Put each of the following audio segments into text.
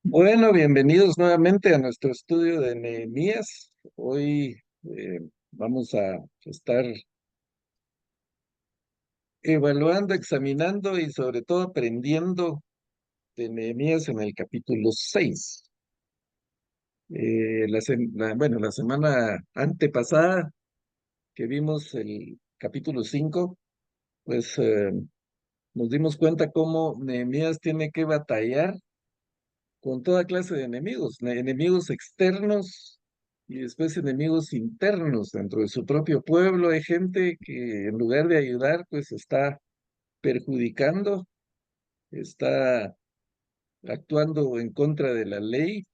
Bueno, bienvenidos nuevamente a nuestro estudio de Nehemías. Hoy vamos a estar evaluando, examinando y sobre todo aprendiendo de Nehemías en el capítulo 6. Bueno, la semana antepasada que vimos el capítulo 5, pues nos dimos cuenta cómo Nehemías tiene que batallar con toda clase de enemigos, enemigos externos y después enemigos internos dentro de su propio pueblo. Hay gente que en lugar de ayudar, pues está perjudicando, está actuando en contra de la ley,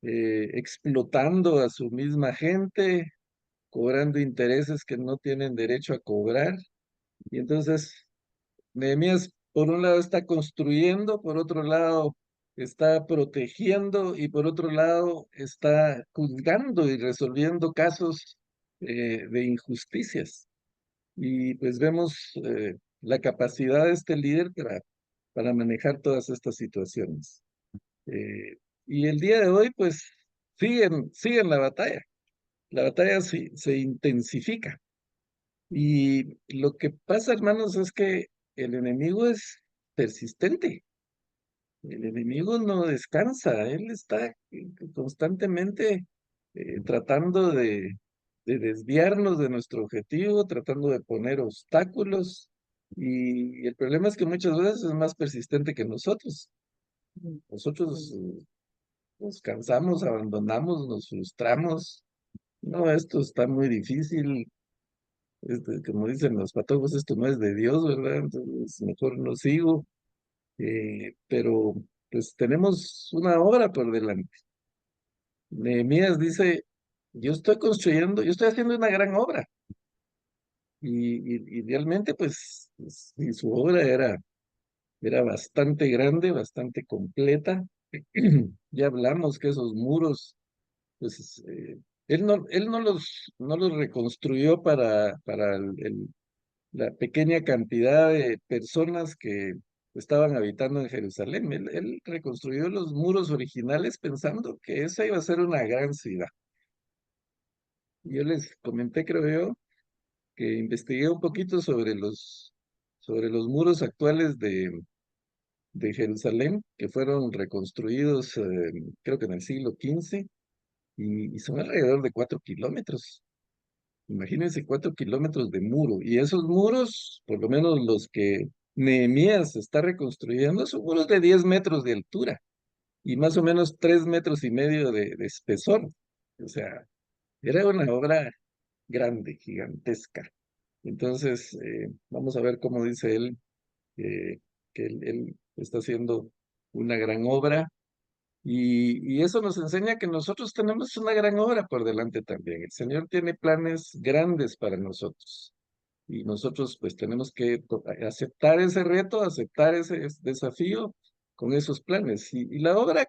explotando a su misma gente, cobrando intereses que no tienen derecho a cobrar. Y entonces Nehemías, por un lado, está construyendo, por otro lado, está protegiendo y por otro lado, está juzgando y resolviendo casos de injusticias. Y pues vemos la capacidad de este líder para manejar todas estas situaciones. Eh, y el día de hoy, pues, siguen la batalla. La batalla se intensifica. Y lo que pasa, hermanos, es que el enemigo es persistente. El enemigo no descansa. Él está constantemente tratando de desviarnos de nuestro objetivo, tratando de poner obstáculos. Y el problema es que muchas veces es más persistente que nosotros. Nosotros nos cansamos, abandonamos, nos frustramos. No, esto está muy difícil. Como dicen los patojos, esto no es de Dios, ¿verdad? Entonces mejor no sigo. Pero pues tenemos una obra por delante. Nehemías dice, yo estoy haciendo una gran obra. Y realmente pues, sí, su obra era bastante grande, bastante completa. Ya hablamos que esos muros, pues él no los reconstruyó para la pequeña cantidad de personas que estaban habitando en Jerusalén. Él reconstruyó los muros originales pensando que esa iba a ser una gran ciudad. Yo les comenté, creo yo, que investigué un poquito sobre los muros actuales de Jerusalén, que fueron reconstruidos, creo que en el siglo XV, y son alrededor de 4 kilómetros. Imagínense 4 kilómetros de muro. Y esos muros, por lo menos los que Nehemías está reconstruyendo, son muros de 10 metros de altura y más o menos 3 metros y medio de espesor. O sea, era una obra grande, gigantesca. Entonces, vamos a ver cómo dice él que él está haciendo una gran obra. Y eso nos enseña que nosotros tenemos una gran obra por delante también. El Señor tiene planes grandes para nosotros. Y nosotros pues tenemos que aceptar ese reto, aceptar ese desafío con esos planes. Y la obra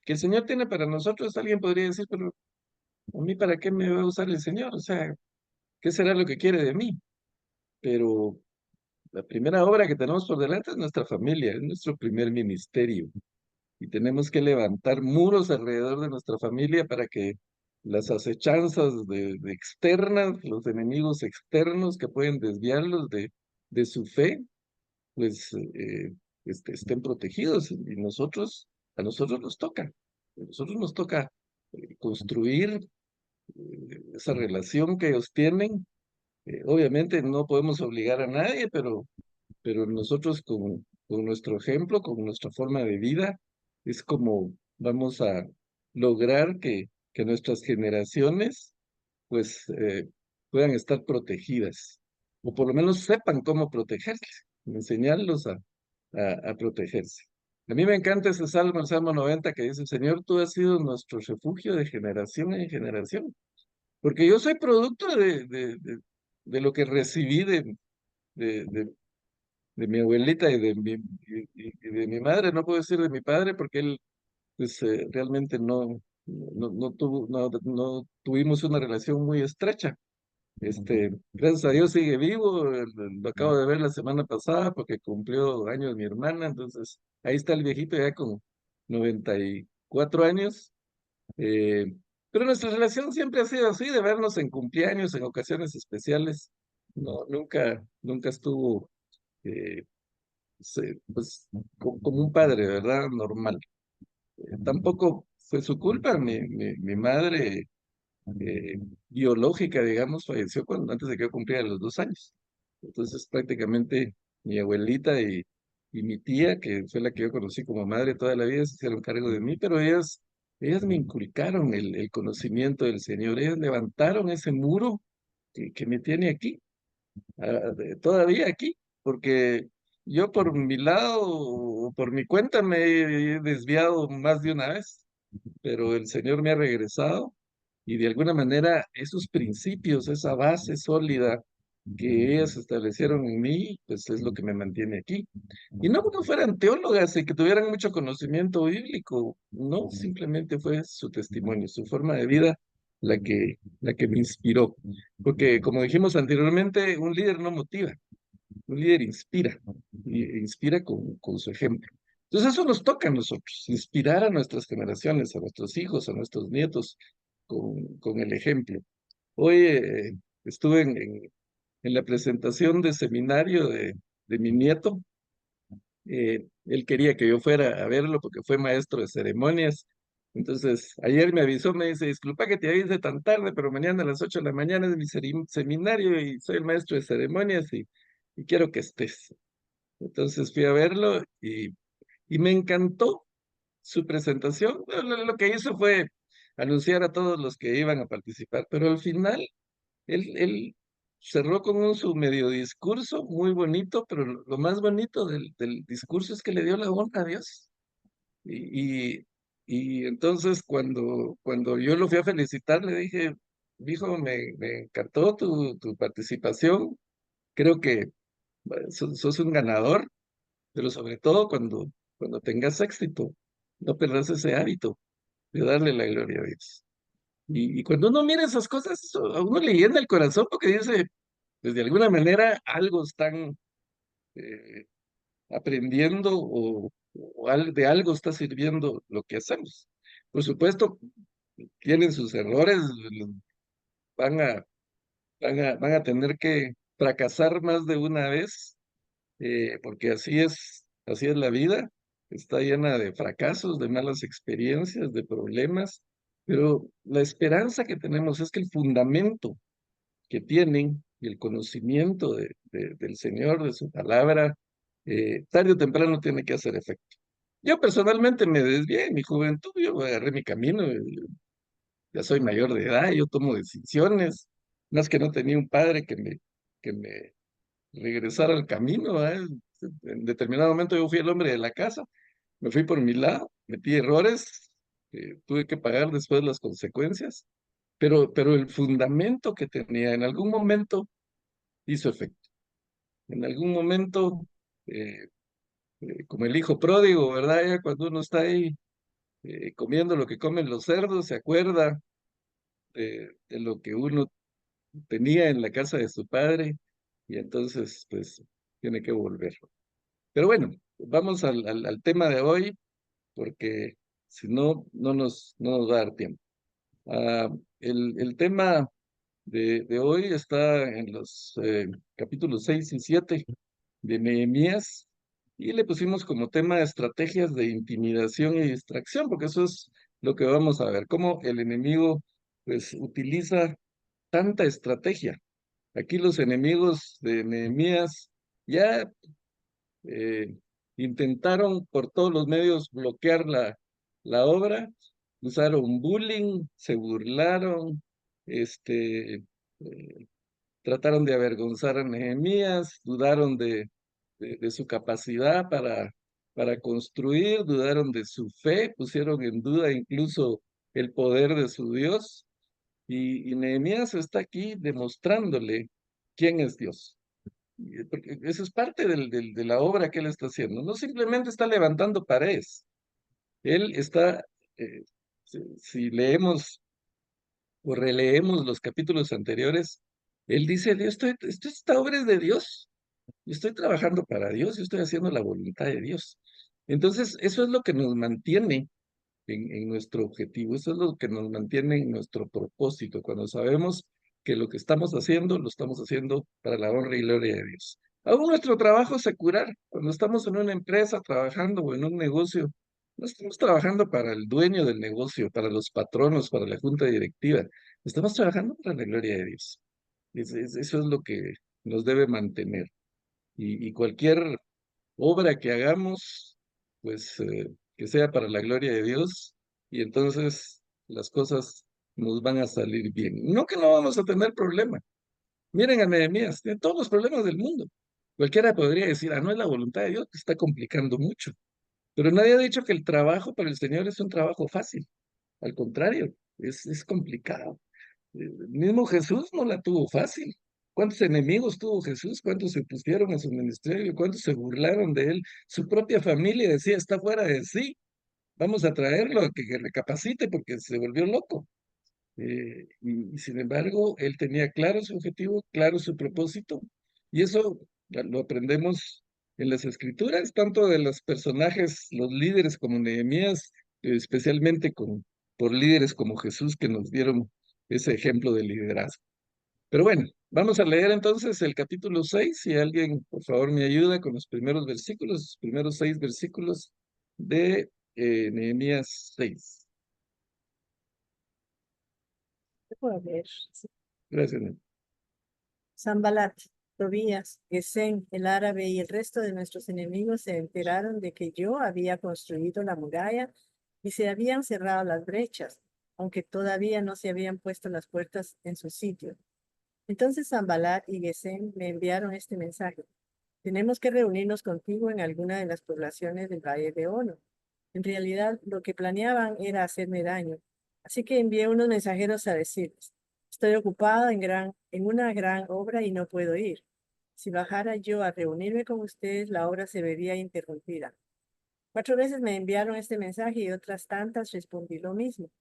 que el Señor tiene para nosotros, alguien podría decir, pero ¿a mí para qué me va a usar el Señor? O sea, ¿qué será lo que quiere de mí? Pero la primera obra que tenemos por delante es nuestra familia, es nuestro primer ministerio. Y tenemos que levantar muros alrededor de nuestra familia para que las acechanzas de externas, los enemigos externos que pueden desviarlos de su fe, pues estén protegidos. Y a nosotros nos toca construir esa relación que ellos tienen. Obviamente no podemos obligar a nadie, pero nosotros con nuestro ejemplo, con nuestra forma de vida, es como vamos a lograr que nuestras generaciones pues puedan estar protegidas, o por lo menos sepan cómo protegerse, enseñarlos a protegerse. A mí me encanta ese salmo, el Salmo 90, que dice, Señor, tú has sido nuestro refugio de generación en generación, porque yo soy producto de lo que recibí de, de, de mi abuelita y de mi madre. No puedo decir de mi padre porque él pues realmente no tuvimos una relación muy estrecha. Gracias a Dios sigue vivo, lo acabo de ver la semana pasada porque cumplió años mi hermana, entonces ahí está el viejito ya con 94 años. eh, pero nuestra relación siempre ha sido así, de vernos en cumpleaños, en ocasiones especiales. No, nunca estuvo, eh, pues, como un padre, ¿verdad? Normal. Tampoco fue su culpa. Mi madre biológica, digamos, falleció antes de que yo cumpliera los 2 años. Entonces, prácticamente mi abuelita y mi tía, que fue la que yo conocí como madre toda la vida, se hicieron cargo de mí, pero ellas me inculcaron el conocimiento del Señor. Ellas levantaron ese muro que me tiene aquí, todavía aquí, porque yo por mi lado, o por mi cuenta, me he desviado más de una vez, pero el Señor me ha regresado y de alguna manera esos principios, esa base sólida que ellas establecieron en mí, pues es lo que me mantiene aquí. Y no porque fueran teólogas y que tuvieran mucho conocimiento bíblico, no, simplemente fue su testimonio, su forma de vida la que me inspiró. Porque como dijimos anteriormente, un líder no motiva, un líder inspira, y inspira con su ejemplo. Entonces eso nos toca a nosotros, inspirar a nuestras generaciones, a nuestros hijos, a nuestros nietos, con el ejemplo. Hoy estuve en la presentación de seminario de mi nieto. Él quería que yo fuera a verlo porque fue maestro de ceremonias. Entonces, ayer me avisó, me dice, disculpa que te avise tan tarde, pero mañana a las 8 de la mañana es mi seminario y soy el maestro de ceremonias y quiero que estés. Entonces fui a verlo y me encantó su presentación. Lo que hizo fue anunciar a todos los que iban a participar, pero al final él cerró con su medio discurso muy bonito, pero lo más bonito del discurso es que le dio la honra a Dios. Y, y, y entonces cuando yo lo fui a felicitar, le dije, hijo, me encantó tu participación, creo que sos un ganador, pero sobre todo cuando tengas éxito, no perdas ese hábito de darle la gloria a Dios. Y cuando uno mira esas cosas, a uno le llena el corazón porque dice, pues de alguna manera algo están eh, aprendiendo de algo está sirviendo lo que hacemos. Por supuesto, tienen sus errores, van a, van a tener que fracasar más de una vez, porque así es la vida, está llena de fracasos, de malas experiencias, de problemas, pero la esperanza que tenemos es que el fundamento que tienen y el conocimiento del Señor, de su palabra, tarde o temprano tiene que hacer efecto. Yo personalmente me desvié en mi juventud, yo agarré mi camino, ya soy mayor de edad, yo tomo decisiones, más que no tenía un padre que me regresara al camino, ¿verdad? En determinado momento yo fui el hombre de la casa, me fui por mi lado, metí errores, tuve que pagar después las consecuencias, pero el fundamento que tenía en algún momento hizo efecto. En algún momento, eh, como el hijo pródigo, ¿verdad? Ya cuando uno está ahí comiendo lo que comen los cerdos, se acuerda de lo que uno tenía en la casa de su padre y entonces, pues, tiene que volver. Pero bueno, vamos al tema de hoy, porque si no, no nos va a dar tiempo. Ah, el tema de hoy está en los capítulos 6 y 7 de Nehemías y le pusimos como tema estrategias de intimidación y distracción, porque eso es lo que vamos a ver, cómo el enemigo pues utiliza tanta estrategia. Aquí los enemigos de Nehemías ya eh, intentaron por todos los medios bloquear la obra, usaron bullying, se burlaron, eh, trataron de avergonzar a Nehemías, dudaron de su capacidad para construir, dudaron de su fe, pusieron en duda incluso el poder de su Dios. Y Nehemías está aquí demostrándole quién es Dios. Porque eso es parte de la obra que él está haciendo. No simplemente está levantando paredes. Él está, eh, si leemos o releemos los capítulos anteriores, él dice, esta obra es de Dios. Yo estoy trabajando para Dios, yo estoy haciendo la voluntad de Dios. Entonces, eso es lo que nos mantiene en nuestro objetivo. Eso es lo que nos mantiene en nuestro propósito, cuando sabemos que lo que estamos haciendo, lo estamos haciendo para la honra y gloria de Dios. Aún nuestro trabajo es secular. Cuando estamos en una empresa trabajando o en un negocio, no estamos trabajando para el dueño del negocio, para los patronos, para la junta directiva. Estamos trabajando para la gloria de Dios. Eso es lo que nos debe mantener. Y cualquier obra que hagamos, pues que sea para la gloria de Dios, y entonces las cosas nos van a salir bien. No que no vamos a tener problema. Miren a Nehemías, tiene todos los problemas del mundo. Cualquiera podría decir, no es la voluntad de Dios, que está complicando mucho. Pero nadie ha dicho que el trabajo para el Señor es un trabajo fácil. Al contrario, es complicado. Mismo Jesús no la tuvo fácil. ¿Cuántos enemigos tuvo Jesús? ¿Cuántos se pusieron a su ministerio? ¿Cuántos se burlaron de él? Su propia familia decía, está fuera de sí. Vamos a traerlo a que recapacite porque se volvió loco. Y sin embargo, él tenía claro su objetivo, claro su propósito. Y eso lo aprendemos en las escrituras, tanto de los personajes, los líderes como Nehemías, especialmente por líderes como Jesús que nos dieron ese ejemplo de liderazgo. Pero bueno, vamos a leer entonces el capítulo 6. Si alguien, por favor, me ayuda con los primeros versículos, los primeros 6 versículos de Nehemías 6. A ver. Gracias, Nehemías. Sanballat, Tobías, Gesem, el árabe y el resto de nuestros enemigos se enteraron de que yo había construido la muralla y se habían cerrado las brechas, aunque todavía no se habían puesto las puertas en su sitio. Entonces Sanballat y Gesem me enviaron este mensaje. Tenemos que reunirnos contigo en alguna de las poblaciones del Valle de Ono. En realidad, lo que planeaban era hacerme daño, así que envié unos mensajeros a decirles, estoy ocupado en una gran obra y no puedo ir. Si bajara yo a reunirme con ustedes, la obra se vería interrumpida. 4 veces me enviaron este mensaje y otras tantas respondí lo mismo.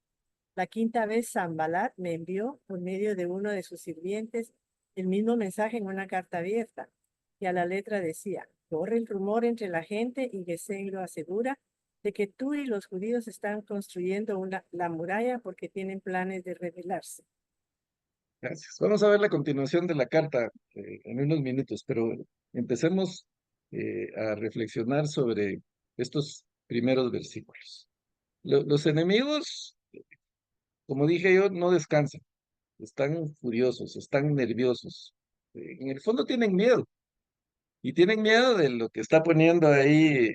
La quinta vez Sanballat me envió, por medio de uno de sus sirvientes, el mismo mensaje en una carta abierta, y a la letra decía, corre el rumor entre la gente y Gesem lo asegura de que tú y los judíos están construyendo la muralla porque tienen planes de rebelarse. Gracias. Vamos a ver la continuación de la carta en unos minutos, pero empecemos a reflexionar sobre estos primeros versículos. Los enemigos, como dije yo, no descansan, están furiosos, están nerviosos. En el fondo tienen miedo, y tienen miedo de lo que está poniendo ahí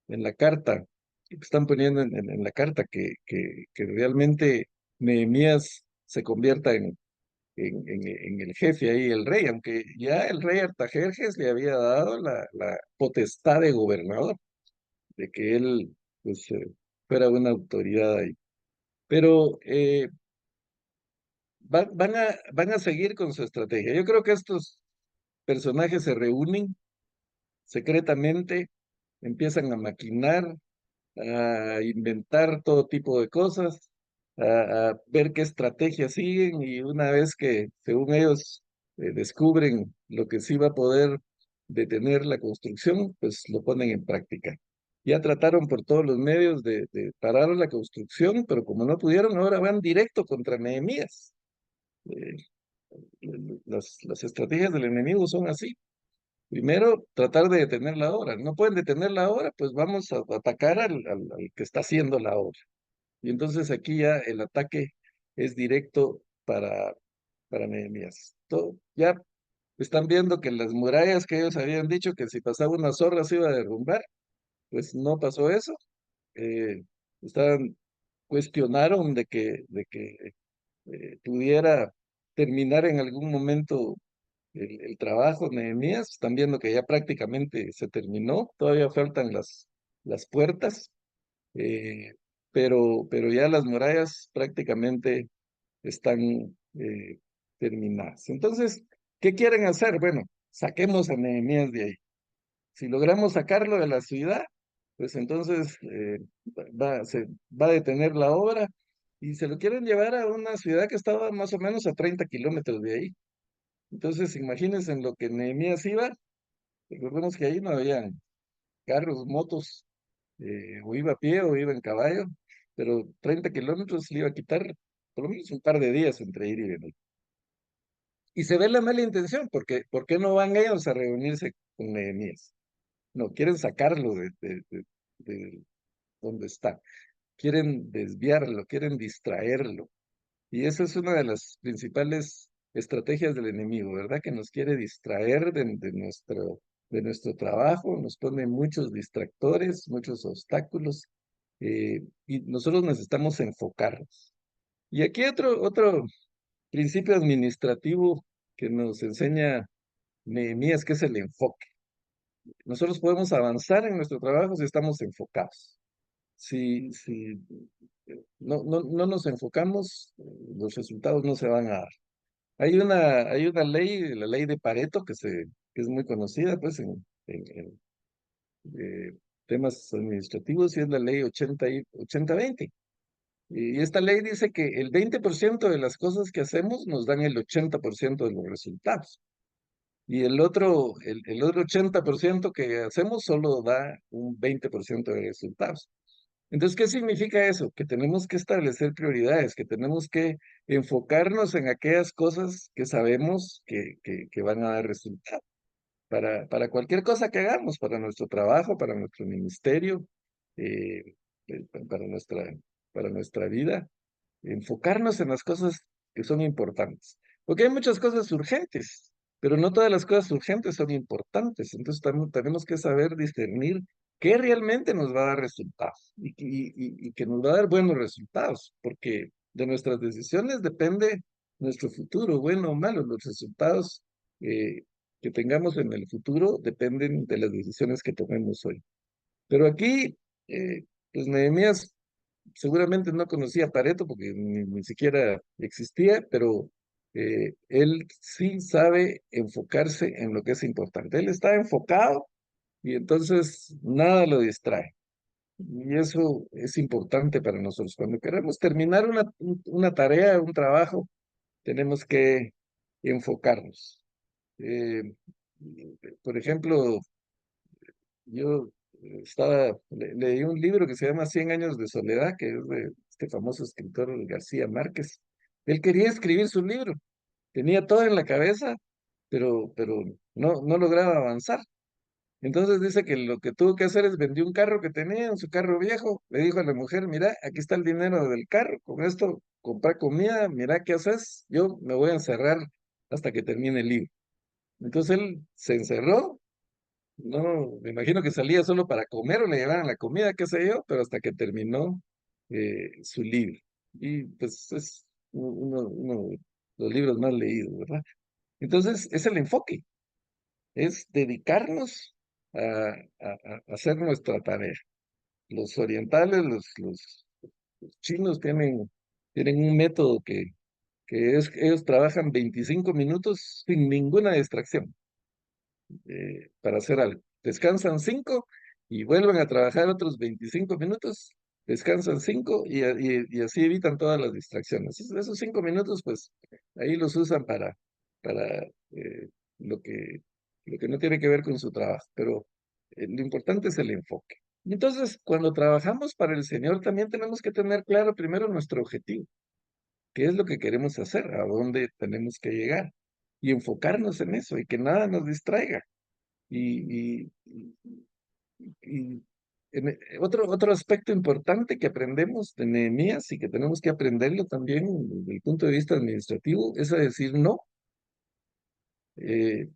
en la carta, que están poniendo en la carta, que realmente Nehemías se convierta en el jefe ahí, el rey, aunque ya el rey Artajerjes le había dado la potestad de gobernador, de que él pues fuera una autoridad ahí. Pero van a seguir con su estrategia. Yo creo que estos personajes se reúnen secretamente, empiezan a maquinar, a inventar todo tipo de cosas, a ver qué estrategias siguen, y una vez que, según ellos, descubren lo que sí va a poder detener la construcción, pues lo ponen en práctica. Ya trataron por todos los medios de parar la construcción, pero como no pudieron, ahora van directo contra Nehemías. Eh, las estrategias del enemigo son así. Primero, tratar de detener la obra. No pueden detener la obra, pues vamos a atacar al que está haciendo la obra. Y entonces aquí ya el ataque es directo para Nehemías. Ya están viendo que las murallas que ellos habían dicho que si pasaba una zorra se iba a derrumbar, pues no pasó eso. Eh, estaban, cuestionaron de que pudiera terminar en algún momento el trabajo de Nehemías. Están viendo que ya prácticamente se terminó, todavía faltan las puertas, eh, pero ya las murallas prácticamente están eh, terminadas. Entonces, ¿qué quieren hacer? Bueno, saquemos a Nehemías de ahí. Si logramos sacarlo de la ciudad, pues entonces se va a detener la obra, y se lo quieren llevar a una ciudad que estaba más o menos a 30 kilómetros de ahí. Entonces, imagínense en lo que Nehemías iba. Recordemos que ahí no habían carros, motos, o iba a pie o iba en caballo, pero 30 kilómetros le iba a quitar por lo menos un par de días entre ir y venir. Y se ve la mala intención, porque ¿por qué no van ellos a reunirse con Nehemías? No, quieren sacarlo de donde está, quieren desviarlo, quieren distraerlo. Y esa es una de las principales estrategias del enemigo, ¿verdad? Que nos quiere distraer de nuestro trabajo, nos pone muchos distractores, muchos obstáculos, y nosotros necesitamos enfocarnos. Y aquí otro principio administrativo que nos enseña Nehemías, que es el enfoque. Nosotros podemos avanzar en nuestro trabajo si estamos enfocados. Si no nos enfocamos, los resultados no se van a dar. Hay una ley, la ley de Pareto, que es muy conocida pues en, temas administrativos, y es la ley 80-20. Y esta ley dice que el 20% de las cosas que hacemos nos dan el 80% de los resultados. Y el otro 80% que hacemos solo da un 20% de resultados. Entonces, ¿qué significa eso? Que tenemos que establecer prioridades, que tenemos que enfocarnos en aquellas cosas que sabemos que van a dar resultado para cualquier cosa que hagamos, para nuestro trabajo, para nuestro ministerio, eh, para nuestra vida, enfocarnos en las cosas que son importantes. Porque hay muchas cosas urgentes, pero no todas las cosas urgentes son importantes. Entonces tenemos que saber discernir qué realmente nos va a dar resultados y que nos va a dar buenos resultados, porque de nuestras decisiones depende nuestro futuro, bueno o malo. Los resultados que tengamos en el futuro dependen de las decisiones que tomemos hoy. Pero aquí, pues Nehemías seguramente no conocía Pareto porque ni siquiera existía, pero él sí sabe enfocarse en lo que es importante. Él está enfocado y entonces nada lo distrae. Y eso es importante para nosotros. Cuando queremos terminar una tarea, un trabajo, tenemos que enfocarnos. Eh, por ejemplo, yo leí un libro que se llama Cien años de soledad, que es de este famoso escritor García Márquez. Él quería escribir su libro, tenía todo en la cabeza, pero no lograba avanzar. Entonces dice que lo que tuvo que hacer es vendió un carro que tenía, en su carro viejo, le dijo a la mujer, mira, aquí está el dinero del carro, con esto compra comida, mira qué haces, yo me voy a encerrar hasta que termine el libro. Entonces él se encerró. No, me imagino que salía solo para comer o le llevaban la comida, qué sé yo, pero hasta que terminó su libro. Y pues es uno de los libros más leídos, ¿verdad? Entonces, es el enfoque, es dedicarnos a hacer nuestra tarea. Los orientales, los chinos tienen un método que es que ellos trabajan 25 minutos sin ninguna distracción para hacer algo. Descansan 5 y vuelven a trabajar otros 25 minutos, descansan 5 y así evitan todas las distracciones. Esos 5 minutos, pues ahí los usan para lo que no tiene que ver con su trabajo, pero lo importante es el enfoque. Y entonces, cuando trabajamos para el Señor, también tenemos que tener claro primero nuestro objetivo, qué es lo que queremos hacer, a dónde tenemos que llegar, y enfocarnos en eso y que nada nos distraiga. Y, y, y otro aspecto importante que aprendemos de Nehemías y que tenemos que aprenderlo también desde el punto de vista administrativo es a decir no. Eh,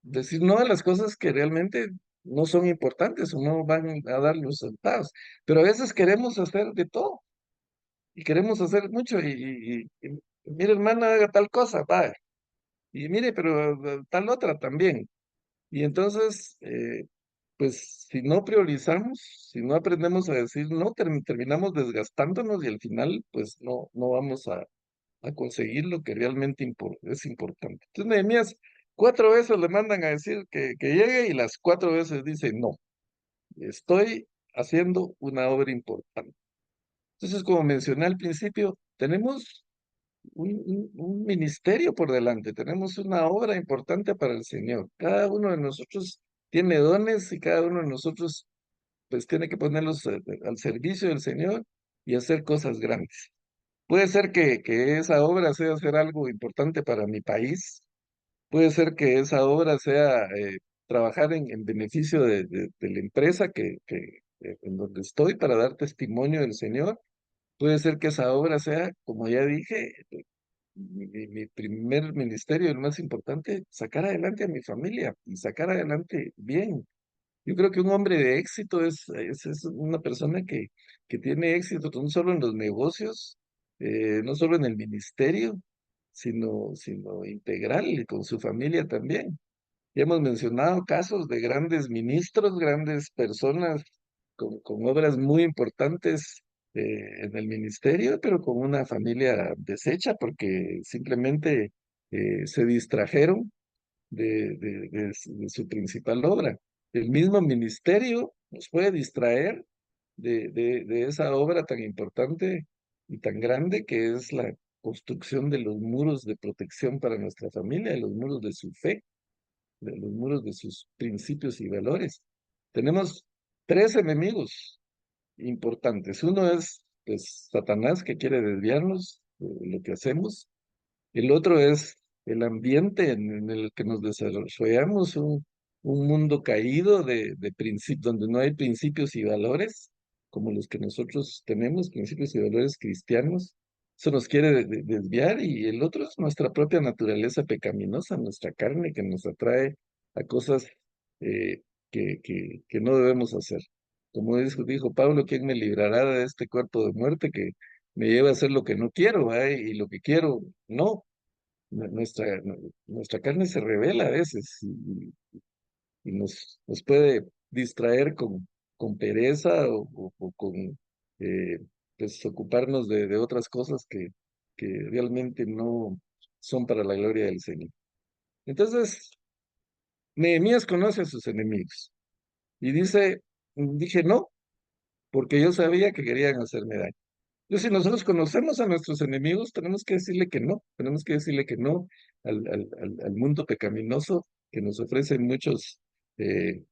Decir no a las cosas que realmente no son importantes o no van a dar los resultados. Pero a veces queremos hacer de todo y queremos hacer mucho y mire, hermana, haga tal cosa, va. Y mire, pero tal otra también. Y entonces, pues si no priorizamos, si no aprendemos a decir no, terminamos desgastándonos y al final, pues no vamos a conseguir lo que realmente es importante. Entonces, Nehemías 4 veces le mandan a decir que llegue y las 4 veces dice no, estoy haciendo una obra importante. Entonces, como mencioné al principio, tenemos un ministerio por delante, tenemos una obra importante para el Señor. Cada uno de nosotros tiene dones y cada uno de nosotros pues tiene que ponerlos al servicio del Señor y hacer cosas grandes. Puede ser que esa obra sea hacer algo importante para mi país, puede ser que esa obra sea trabajar en beneficio de la empresa en donde estoy para dar testimonio del Señor. Puede ser que esa obra sea, como ya dije, mi primer ministerio, el más importante, sacar adelante a mi familia y sacar adelante bien. Yo creo que un hombre de éxito es una persona que tiene éxito no solo en los negocios, no solo en el ministerio, sino integral y con su familia también. Ya hemos mencionado casos de grandes ministros, grandes personas con obras muy importantes en el ministerio, pero con una familia deshecha porque simplemente se distrajeron de su principal obra. El mismo ministerio nos puede distraer de esa obra tan importante y tan grande que es la construcción de los muros de protección para nuestra familia, de los muros de su fe, de los muros de sus principios y valores. Tenemos tres enemigos importantes. Uno es, pues, Satanás, que quiere desviarnos de lo que hacemos. El otro es el ambiente en el que nos desarrollamos, un mundo caído de donde no hay principios y valores como los que nosotros tenemos, principios y valores cristianos. Eso nos quiere desviar y el otro es nuestra propia naturaleza pecaminosa, nuestra carne que nos atrae a cosas eh, que no debemos hacer. Como dijo Pablo, ¿quién me librará de este cuerpo de muerte que me lleva a hacer lo que no quiero, y lo que quiero no? Nuestra carne se revela a veces y nos puede distraer con pereza o con eh, pues ocuparnos de otras cosas que realmente no son para la gloria del Señor. Entonces, Nehemías conoce a sus enemigos y dije no, porque yo sabía que querían hacerme daño. Entonces, si nosotros conocemos a nuestros enemigos, tenemos que decirle que no al mundo pecaminoso que nos ofrece eh,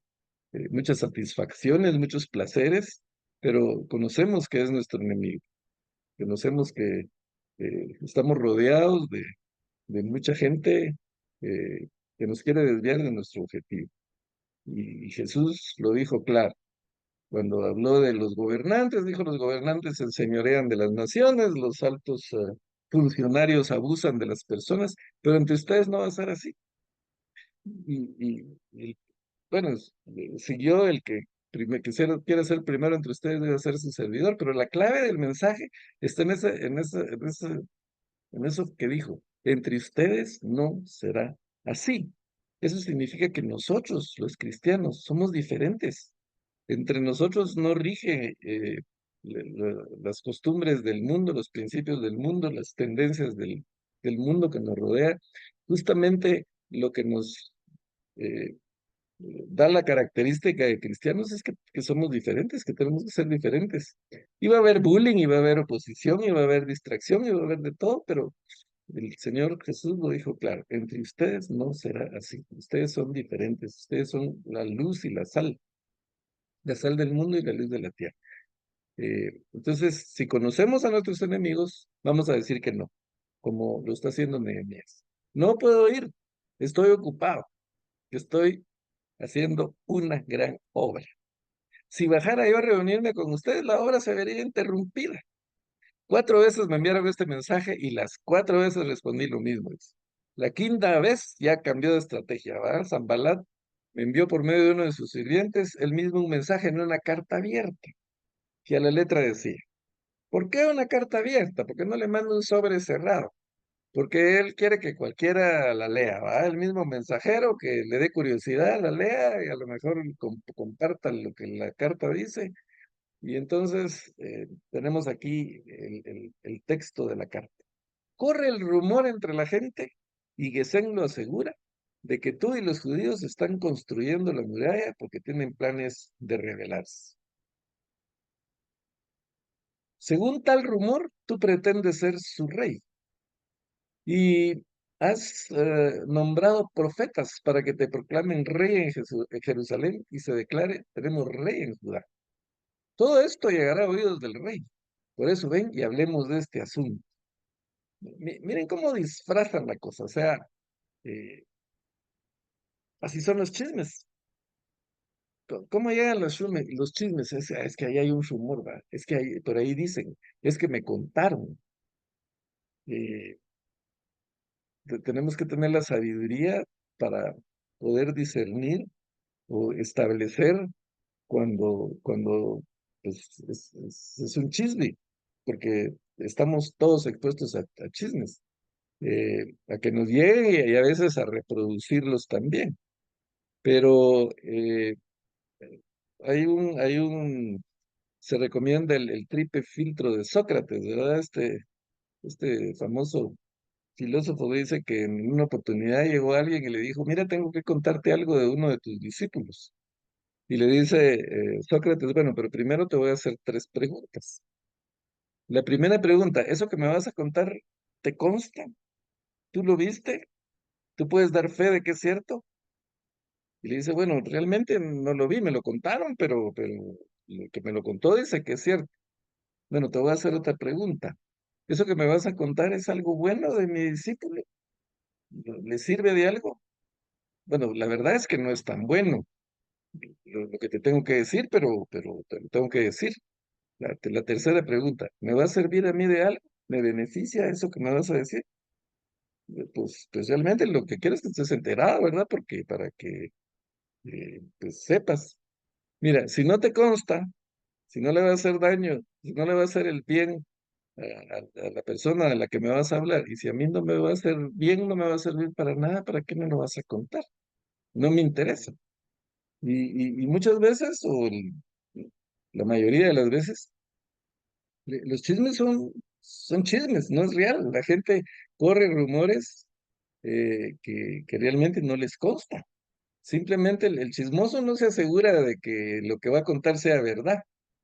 muchas satisfacciones, muchos placeres, pero conocemos que es nuestro enemigo, conocemos que estamos rodeados de mucha gente que nos quiere desviar de nuestro objetivo. Y Jesús lo dijo claro. Cuando habló de los gobernantes, dijo, los gobernantes se enseñorean de las naciones, los altos funcionarios abusan de las personas, pero entre ustedes no va a ser así. Y, bueno, siguió el que quiere ser primero entre ustedes debe ser su servidor, pero la clave del mensaje está en eso que dijo, entre ustedes no será así. Eso significa que nosotros, los cristianos, somos diferentes. Entre nosotros no rige las costumbres del mundo, los principios del mundo, las tendencias del mundo que nos rodea. Justamente lo que nos eh, da la característica de cristianos es que somos diferentes, que tenemos que ser diferentes. Y va a haber bullying, y va a haber oposición, y va a haber distracción, y va a haber de todo, pero el Señor Jesús lo dijo claro, entre ustedes no será así. Ustedes son diferentes, ustedes son la luz y la sal del mundo y la luz de la tierra. Entonces, si conocemos a nuestros enemigos, vamos a decir que no, como lo está haciendo Nehemías. No puedo ir, estoy ocupado, estoy haciendo una gran obra. Si bajara yo a reunirme con ustedes, la obra se vería interrumpida. 4 veces me enviaron este mensaje y las 4 veces respondí lo mismo. La quinta vez ya cambió de estrategia, ¿verdad? Sanbalat me envió por medio de uno de sus sirvientes el mismo un mensaje en una carta abierta, que a la letra decía, ¿por qué una carta abierta? ¿Por qué no le manda un sobre cerrado? Porque él quiere que cualquiera la lea, ¿va? El mismo mensajero que le dé curiosidad, la lea y a lo mejor comparta lo que la carta dice. Y entonces tenemos aquí el texto de la carta. Corre el rumor entre la gente y Gesén lo asegura de que tú y los judíos están construyendo la muralla porque tienen planes de rebelarse. Según tal rumor, tú pretendes ser su rey y has nombrado profetas para que te proclamen rey en Jerusalén y se declare, tenemos rey en Judá. Todo esto llegará a oídos del rey. Por eso ven y hablemos de este asunto. Miren cómo disfrazan la cosa, o sea, eh, así son los chismes. ¿Cómo llegan los chismes? Es que ahí hay un rumor, ¿va? Es que por ahí dicen, es que me contaron. Eh, Tenemos que tener la sabiduría para poder discernir o establecer cuando pues, es un chisme, porque estamos todos expuestos a chismes, a que nos lleguen y a veces a reproducirlos también. Pero se recomienda el triple filtro de Sócrates, ¿verdad? Este famoso filósofo dice que en una oportunidad llegó alguien y le dijo, mira, tengo que contarte algo de uno de tus discípulos. Y le dice Sócrates, bueno, pero primero te voy a hacer tres preguntas. La primera pregunta, ¿eso que me vas a contar te consta? ¿Tú lo viste? ¿Tú puedes dar fe de que es cierto? Y le dice, bueno, realmente no lo vi, me lo contaron, pero lo que me lo contó dice que es cierto. Bueno, te voy a hacer otra pregunta. ¿Eso que me vas a contar es algo bueno de mi discípulo? ¿Le sirve de algo? Bueno, la verdad es que no es tan bueno lo que te tengo que decir, pero te lo tengo que decir. La tercera pregunta, ¿me va a servir a mí de algo? ¿Me beneficia eso que me vas a decir? Pues realmente lo que quiero es que estés enterado, ¿verdad? Porque para que pues sepas. Mira, si no te consta, si no le va a hacer daño, si no le va a hacer el bien a la persona a la que me vas a hablar, y si a mí no me va a hacer bien, no me va a servir para nada, ¿para qué me lo vas a contar? No me interesa. Y muchas veces, la mayoría de las veces, los chismes son chismes, no es real. La gente corre rumores que realmente no les consta. Simplemente el chismoso no se asegura de que lo que va a contar sea verdad.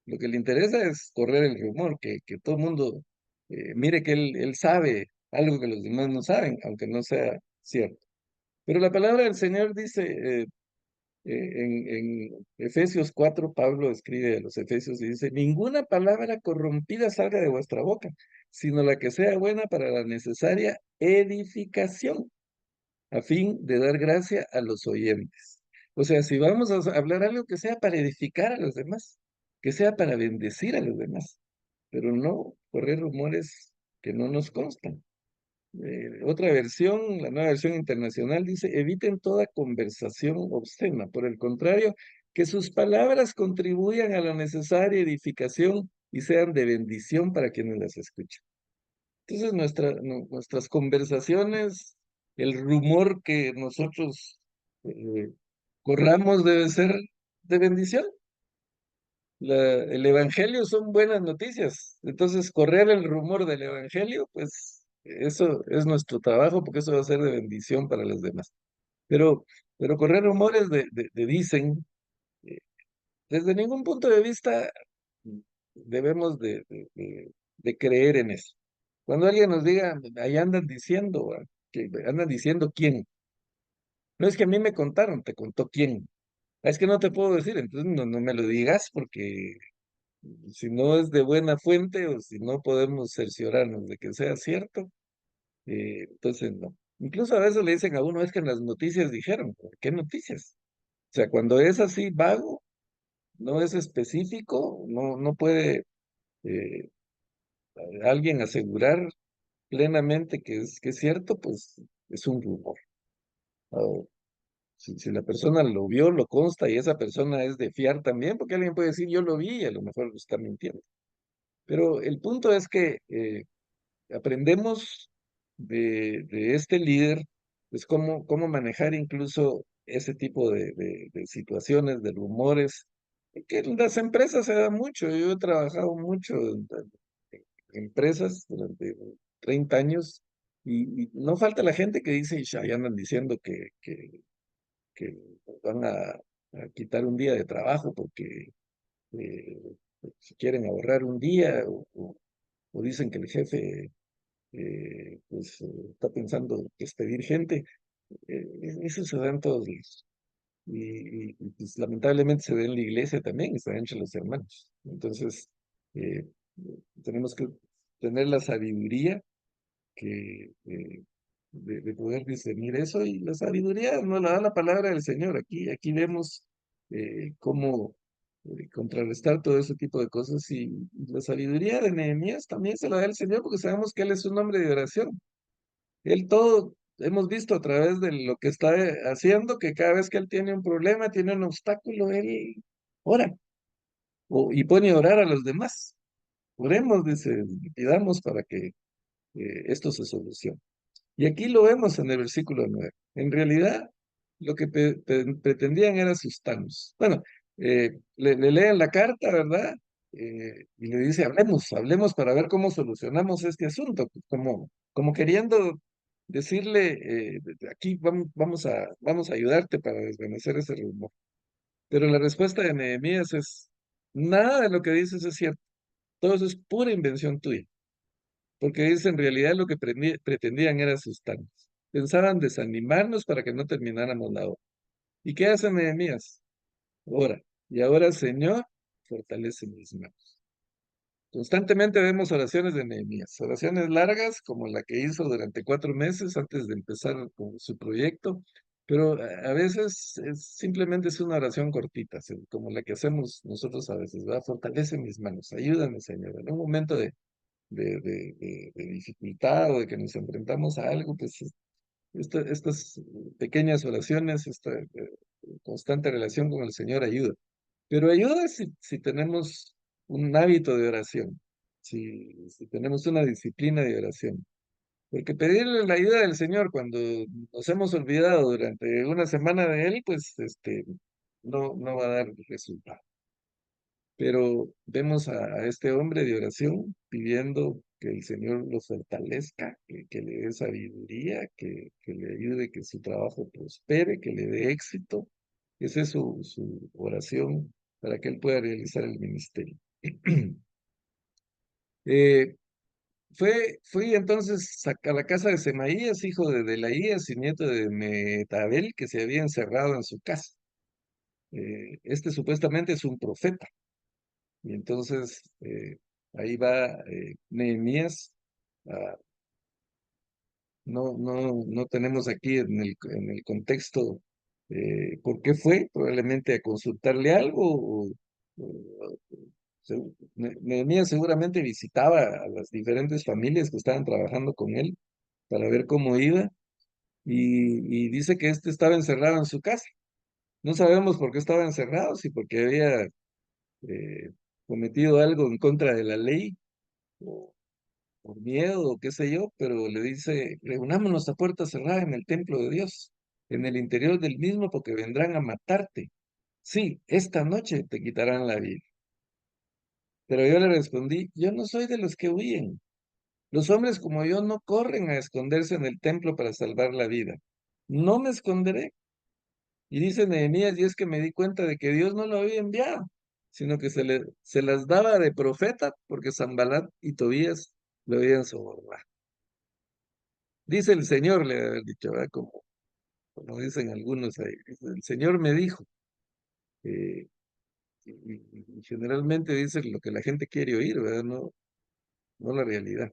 Lo que le interesa es correr el rumor, que todo el mundo mire que él sabe algo que los demás no saben, aunque no sea cierto. Pero la palabra del Señor dice, en Efesios 4, Pablo escribe a los Efesios y dice, ninguna palabra corrompida salga de vuestra boca, sino la que sea buena para la necesaria edificación, a fin de dar gracia a los oyentes. O sea, si vamos a hablar algo que sea para edificar a los demás, que sea para bendecir a los demás, pero no correr rumores que no nos constan. Otra versión, la nueva versión internacional, dice, eviten toda conversación obscena. Por el contrario, que sus palabras contribuyan a la necesaria edificación y sean de bendición para quienes las escuchan. Entonces, nuestras conversaciones, el rumor que nosotros eh, corramos debe ser de bendición. El evangelio son buenas noticias. Entonces, correr el rumor del evangelio, pues eso es nuestro trabajo porque eso va a ser de bendición para los demás. Pero, pero correr rumores de dicen, eh, desde ningún punto de vista debemos de creer en eso. Cuando alguien nos diga, ahí andan diciendo, que andan diciendo quién. No es que a mí me contaron, te contó quién. Es que no te puedo decir, entonces no me lo digas porque si no es de buena fuente o si no podemos cerciorarnos de que sea cierto, entonces no. Incluso a veces le dicen a uno, es que en las noticias dijeron, ¿qué noticias? O sea, cuando es así vago, no es específico, no puede eh, alguien asegurar plenamente que es cierto, pues es un rumor. O si la persona lo vio, lo consta y esa persona es de fiar también, porque alguien puede decir yo lo vi y a lo mejor está mintiendo. Pero el punto es que aprendemos de este líder, pues cómo manejar incluso ese tipo de situaciones, de rumores, que en las empresas se da mucho. Yo he trabajado mucho en empresas durante 30 años y no falta la gente que dice, ya andan diciendo que van a quitar un día de trabajo porque eh, si quieren ahorrar un día o dicen que el jefe está pensando despedir gente. Eso se da en todos lados. pues, lamentablemente se ve en la iglesia también, está entre los hermanos. Entonces, eh, tenemos que tener la sabiduría de poder discernir eso, y la sabiduría nos la da la palabra del Señor. Aquí vemos cómo contrarrestar todo ese tipo de cosas, y la sabiduría de Nehemías también se la da el Señor, porque sabemos que Él es un hombre de oración. Él todo, hemos visto a través de lo que está haciendo, que cada vez que Él tiene un problema, tiene un obstáculo, Él ora y pone a orar a los demás. Oremos, dice, pidamos para que esto se solucione. Y aquí lo vemos en el versículo 9. En realidad, lo que pretendían era asustarnos. Bueno, le leen la carta, ¿verdad? Y le dice, hablemos para ver cómo solucionamos este asunto, como queriendo decirle, aquí vamos a ayudarte para desvanecer ese rumor. Pero la respuesta de Nehemías es, nada de lo que dices es cierto, todo eso es pura invención tuya. Porque dice, en realidad lo que pretendían era asustarnos. Pensaban desanimarnos para que no termináramos la obra. ¿Y qué hace Nehemías? Ora. Y ahora, Señor, fortalece mis manos. Constantemente vemos oraciones de Nehemías, oraciones largas como la que hizo durante 4 meses antes de empezar con su proyecto, pero a veces simplemente es una oración cortita, como la que hacemos nosotros a veces, ¿verdad? Fortalece mis manos, ayúdame, Señor. En un momento de dificultad o de que nos enfrentamos a algo, pues estas pequeñas oraciones, esta constante relación con el Señor ayuda. Pero ayuda si tenemos un hábito de oración, si tenemos una disciplina de oración. Porque pedirle la ayuda del Señor cuando nos hemos olvidado durante una semana de Él, pues no va a dar resultado. Pero vemos a este hombre de oración pidiendo que el Señor lo fortalezca, que le dé sabiduría, que le ayude, que su trabajo prospere, que le dé éxito. Esa es su oración para que él pueda realizar el ministerio. Eh, fui entonces a la casa de Semaías, hijo de Delaías y nieto de Metabel, que se había encerrado en su casa. Este supuestamente es un profeta. Y entonces ahí va Nehemías. ah, no tenemos aquí en el contexto por qué fue, probablemente a consultarle algo. O Nehemías seguramente visitaba a las diferentes familias que estaban trabajando con él para ver cómo iba. Y dice que este estaba encerrado en su casa. No sabemos por qué estaba encerrado, si porque había cometido algo en contra de la ley, o por miedo o qué sé yo, pero le dice, reunámonos a puerta cerrada en el templo de Dios, en el interior del mismo, porque vendrán a matarte. Sí, esta noche te quitarán la vida. Pero yo le respondí, yo no soy de los que huyen. Los hombres como yo no corren a esconderse en el templo para salvar la vida. No me esconderé. Y dice Nehemías, y es que me di cuenta de que Dios no lo había enviado, sino que se las daba de profeta, porque Sanbalat y Tobías lo habían sobornado. Dice el Señor, le debe haber dicho, ¿verdad? Como dicen algunos ahí. Dice, el Señor me dijo. eh, y generalmente dice lo que la gente quiere oír, ¿verdad? No la realidad.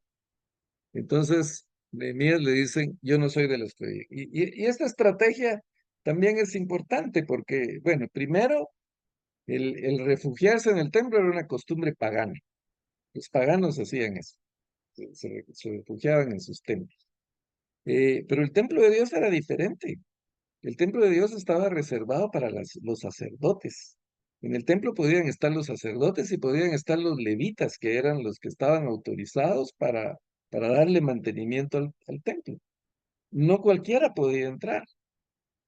Entonces, Nehemías le dicen, yo no soy de los que... Y esta estrategia también es importante porque, bueno, primero, el refugiarse en el templo era una costumbre pagana. Los paganos hacían eso, se refugiaban en sus templos. Pero el templo de Dios era diferente. El templo de Dios estaba reservado para los sacerdotes. En el templo podían estar los sacerdotes y podían estar los levitas, que eran los que estaban autorizados para darle mantenimiento al templo. No cualquiera podía entrar.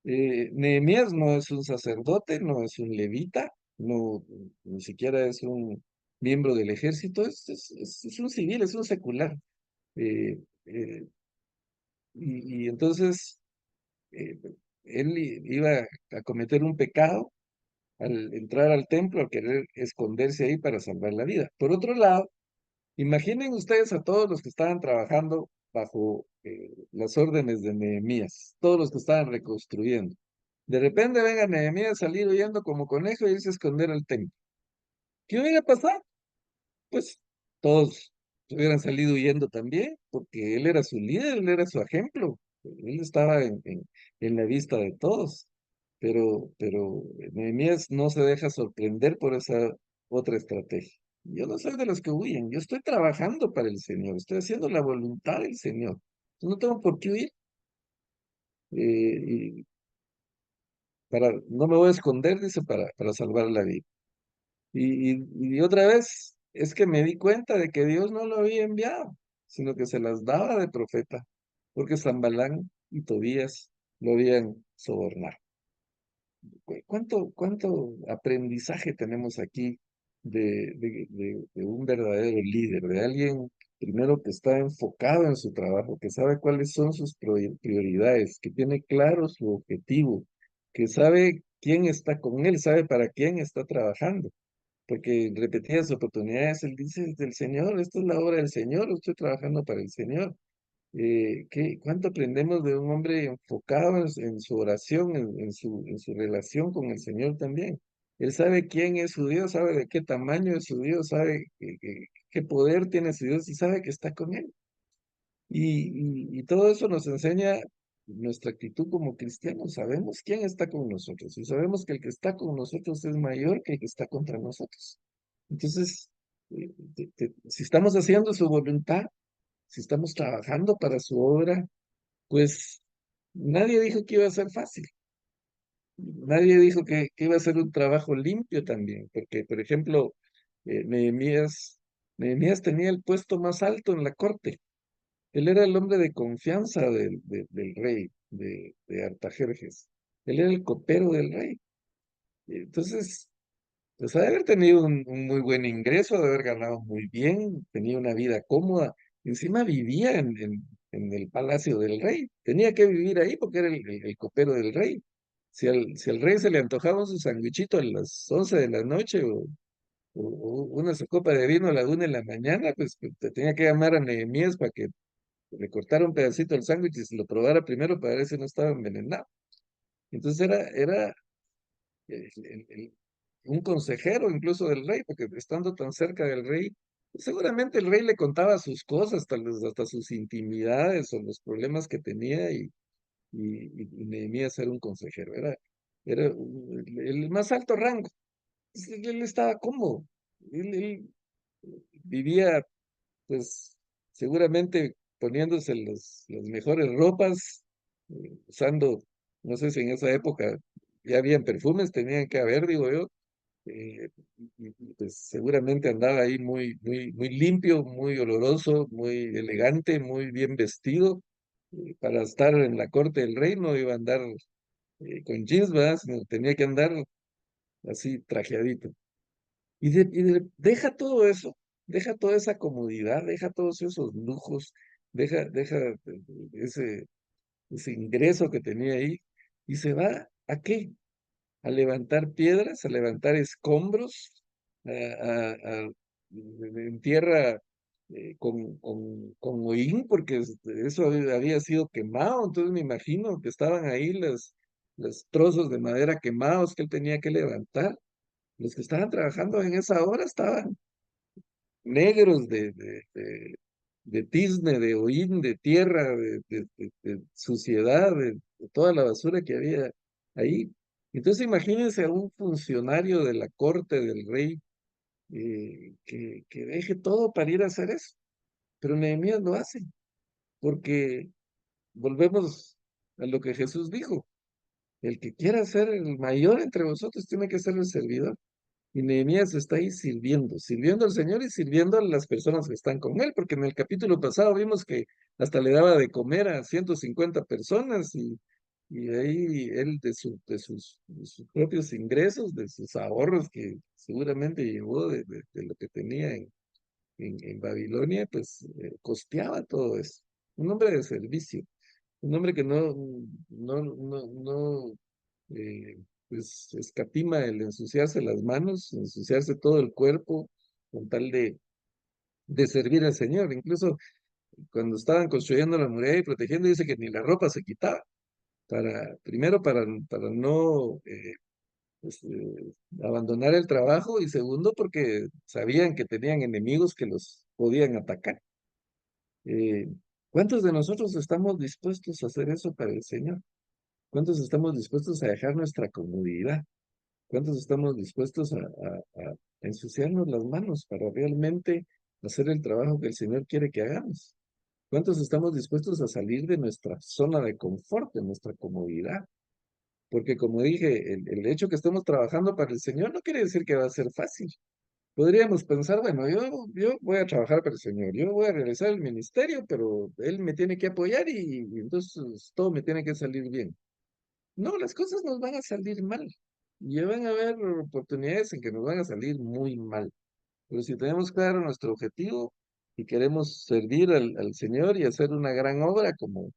Nehemías no es un sacerdote, no es un levita, no, ni siquiera es un miembro del ejército, es un civil, es un secular. Eh, eh, y entonces eh, él iba a cometer un pecado al entrar al templo, al querer esconderse ahí para salvar la vida. Por otro lado, imaginen ustedes a todos los que estaban trabajando bajo las órdenes de Nehemías, todos los que estaban reconstruyendo. De repente venga Nehemías a salir huyendo como conejo y irse a esconder al templo. ¿Qué hubiera pasado? Pues todos hubieran salido huyendo también, porque él era su líder, él era su ejemplo, él estaba en la vista de todos, pero Nehemías no se deja sorprender por esa otra estrategia. Yo no soy de los que huyen, yo estoy trabajando para el Señor, estoy haciendo la voluntad del Señor. Yo no tengo por qué huir, y no me voy a esconder, dice, para salvar la vida. Y otra vez, es que me di cuenta de que Dios no lo había enviado, sino que se las daba de profeta, porque Zambalán y Tobías lo habían sobornado. ¿Cuánto aprendizaje tenemos aquí de un verdadero líder, de alguien primero que está enfocado en su trabajo, que sabe cuáles son sus prioridades, que tiene claro su objetivo, que sabe quién está con él, sabe para quién está trabajando? Porque en repetidas oportunidades él dice del Señor, esta es la obra del Señor, estoy trabajando para el Señor. ¿Cuánto aprendemos de un hombre enfocado en su oración, en su relación con el Señor también? Él sabe quién es su Dios, sabe de qué tamaño es su Dios, sabe qué poder tiene su Dios y sabe que está con él. Y todo eso nos enseña nuestra actitud como cristianos. Sabemos quién está con nosotros y sabemos que el que está con nosotros es mayor que el que está contra nosotros. Entonces, si estamos haciendo su voluntad, si estamos trabajando para su obra, pues nadie dijo que iba a ser fácil. Nadie dijo que iba a ser un trabajo limpio también, porque, por ejemplo, Nehemías tenía el puesto más alto en la corte. Él era el hombre de confianza del rey, de Artajerjes. Él era el copero del rey. Entonces, pues ha de haber tenido un muy buen ingreso, ha de haber ganado muy bien, tenía una vida cómoda. Encima vivía en el palacio del rey. Tenía que vivir ahí porque era el copero del rey. Si al rey se le antojaba su sandwichito a las 11 de la noche o una copa de vino a la 1 de la mañana, pues te tenía que llamar a Nehemías para que le cortara un pedacito del sándwich y se lo probara primero para ver si no estaba envenenado. Entonces era un consejero incluso del rey, porque estando tan cerca del rey, seguramente el rey le contaba sus cosas, tal vez hasta sus intimidades o los problemas que tenía, y Nehemías era un consejero, era el más alto rango. Él estaba cómodo, él vivía, pues, seguramente poniéndose las mejores ropas, usando, no sé si en esa época ya habían perfumes, tenían que haber, digo yo, pues seguramente andaba ahí muy, muy, muy limpio, muy oloroso, muy elegante, muy bien vestido. Para estar en la corte del rey no iba a andar con jeans, ¿verdad? Sino tenía que andar así trajeadito. Deja todo eso, deja toda esa comodidad, deja todos esos lujos, deja ese, ese ingreso que tenía ahí y se va ¿a qué? A levantar piedras, a levantar escombros, en tierra con hollín, porque eso había sido quemado, entonces me imagino que estaban ahí los trozos de madera quemados que él tenía que levantar. Los que estaban trabajando en esa obra estaban negros de tizne, de hollín, de tierra, de suciedad, de toda la basura que había ahí. Entonces imagínense a un funcionario de la corte del rey que deje todo para ir a hacer eso. Pero Nehemías lo hace, porque volvemos a lo que Jesús dijo, el que quiera ser el mayor entre vosotros tiene que ser el servidor. Y Nehemías está ahí sirviendo al Señor y sirviendo a las personas que están con él, porque en el capítulo pasado vimos que hasta le daba de comer a 150 personas y ahí él de sus propios ingresos, de sus ahorros que seguramente llevó de lo que tenía en Babilonia, pues costeaba todo eso. Un hombre de servicio, un hombre que no eh, pues escatima el ensuciarse las manos, ensuciarse todo el cuerpo con tal de servir al Señor. Incluso cuando estaban construyendo la muralla y protegiendo, dice que ni la ropa se quitaba. primero para no pues, abandonar el trabajo y segundo porque sabían que tenían enemigos que los podían atacar. Eh, ¿Cuántos de nosotros estamos dispuestos a hacer eso para el Señor? ¿Cuántos estamos dispuestos a dejar nuestra comodidad? ¿Cuántos estamos dispuestos a ensuciarnos las manos para realmente hacer el trabajo que el Señor quiere que hagamos? ¿Cuántos estamos dispuestos a salir de nuestra zona de confort, de nuestra comodidad? Porque como dije, el hecho que estemos trabajando para el Señor no quiere decir que va a ser fácil. Podríamos pensar, bueno, yo voy a trabajar para el Señor, yo voy a realizar el ministerio, pero Él me tiene que apoyar y entonces todo me tiene que salir bien. No, las cosas nos van a salir mal. Y van a haber oportunidades en que nos van a salir muy mal. Pero si tenemos claro nuestro objetivo y queremos servir al Señor y hacer una gran obra como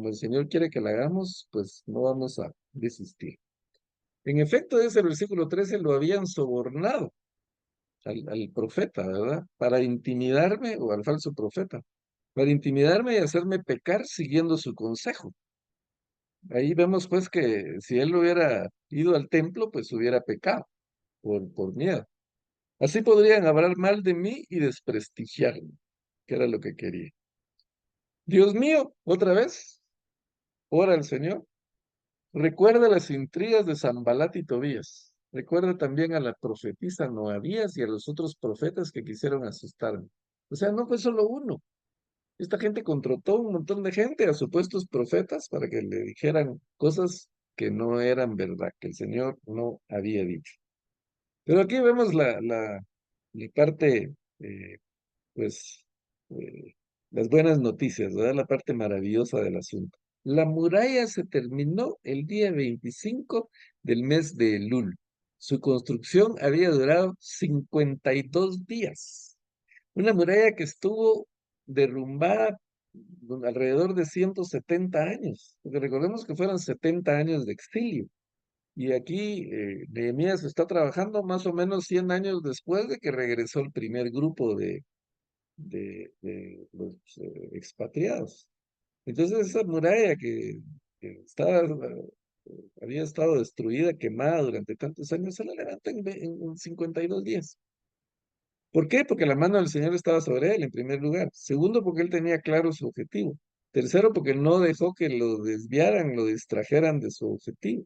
el Señor quiere que la hagamos, pues no vamos a desistir. En efecto, ese versículo 13 lo habían sobornado al profeta, ¿verdad? Para intimidarme, o al falso profeta, para intimidarme y hacerme pecar siguiendo su consejo. Ahí vemos pues que si él hubiera ido al templo, pues hubiera pecado por miedo. Así podrían hablar mal de mí y desprestigiarme, que era lo que quería. Dios mío, otra vez, ora al Señor. Recuerda las intrigas de Sanbalat y Tobías. Recuerda también a la profetisa Noadías y a los otros profetas que quisieron asustarme. O sea, no fue solo uno. Esta gente contrató un montón de gente a supuestos profetas para que le dijeran cosas que no eran verdad, que el Señor no había dicho. Pero aquí vemos la parte, pues, eh, las buenas noticias, ¿verdad? La parte maravillosa del asunto. La muralla se terminó el día 25 del mes de Elul. Su construcción había durado 52 días. Una muralla que estuvo derrumbada alrededor de 170 años, porque recordemos que fueron 70 años de exilio. Y aquí Nehemías está trabajando más o menos 100 años después de que regresó el primer grupo de los expatriados. Entonces esa muralla que había estado destruida, quemada durante tantos años, se la levanta en 52 días. ¿Por qué? Porque la mano del Señor estaba sobre él, en primer lugar. Segundo, porque él tenía claro su objetivo. Tercero, porque no dejó que lo desviaran, lo distrajeran de su objetivo.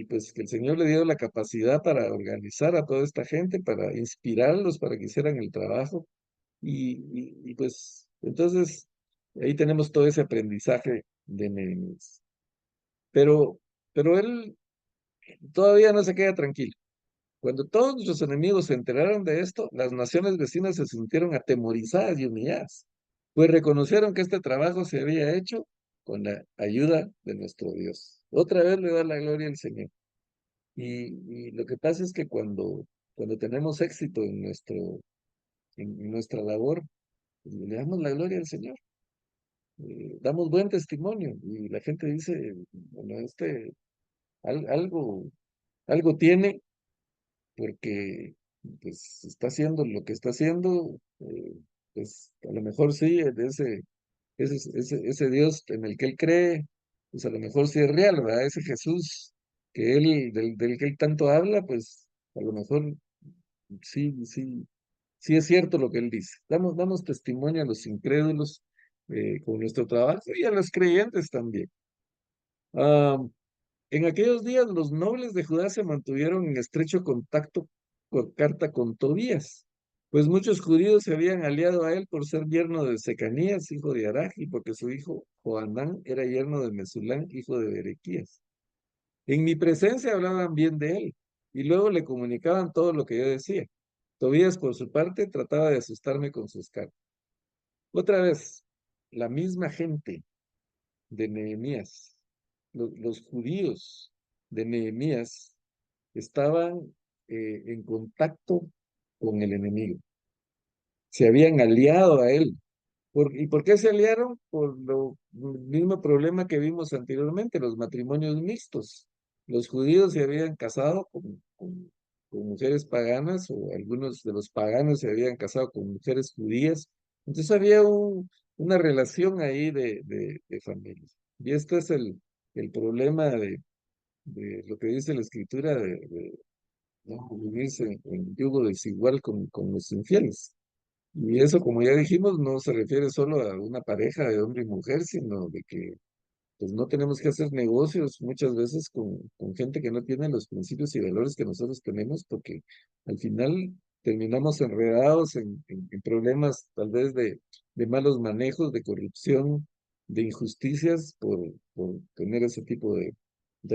Pues que el Señor le dio la capacidad para organizar a toda esta gente, para inspirarlos para que hicieran el trabajo. Pues entonces ahí tenemos todo ese aprendizaje de Nehemías. Pero, pero él todavía no se queda tranquilo. Cuando todos nuestros enemigos se enteraron de esto, las naciones vecinas se sintieron atemorizadas y humilladas, pues reconocieron que este trabajo se había hecho con la ayuda de nuestro Dios. Otra vez le da la gloria al Señor. Y lo que pasa es que cuando tenemos éxito en nuestra labor, pues, le damos la gloria al Señor, damos buen testimonio y la gente dice, bueno, algo, algo tiene porque pues está haciendo lo que está haciendo, pues a lo mejor sí, de ese Dios en el que él cree, pues a lo mejor sí es real, ¿verdad? Ese Jesús del que él tanto habla, pues a lo mejor sí es cierto lo que él dice. Damos testimonio a los incrédulos con nuestro trabajo y a los creyentes también. Ah, en aquellos días los nobles de Judá se mantuvieron en estrecho contacto por carta con Tobías, pues muchos judíos se habían aliado a él por ser yerno de Secanías, hijo de Araj, y porque su hijo Joanán era yerno de Mesulán, hijo de Berequías. En mi presencia hablaban bien de él, y luego le comunicaban todo lo que yo decía. Tobías, por su parte, trataba de asustarme con sus cartas. Otra vez, la misma gente de Nehemías, los judíos de Nehemías estaban en contacto con el enemigo, se habían aliado a él. ¿Y por qué se aliaron? Por lo mismo problema que vimos anteriormente, los matrimonios mixtos. Los judíos se habían casado con mujeres paganas o algunos de los paganos se habían casado con mujeres judías. Entonces había una relación ahí de familia. Y este es el problema de lo que dice la Escritura de no vivirse en yugo desigual con los infieles. Y eso, como ya dijimos, no se refiere solo a una pareja de hombre y mujer, sino de que pues no tenemos que hacer negocios muchas veces con gente que no tiene los principios y valores que nosotros tenemos, porque al final terminamos enredados en problemas tal vez de malos manejos, de corrupción, de injusticias por tener ese tipo de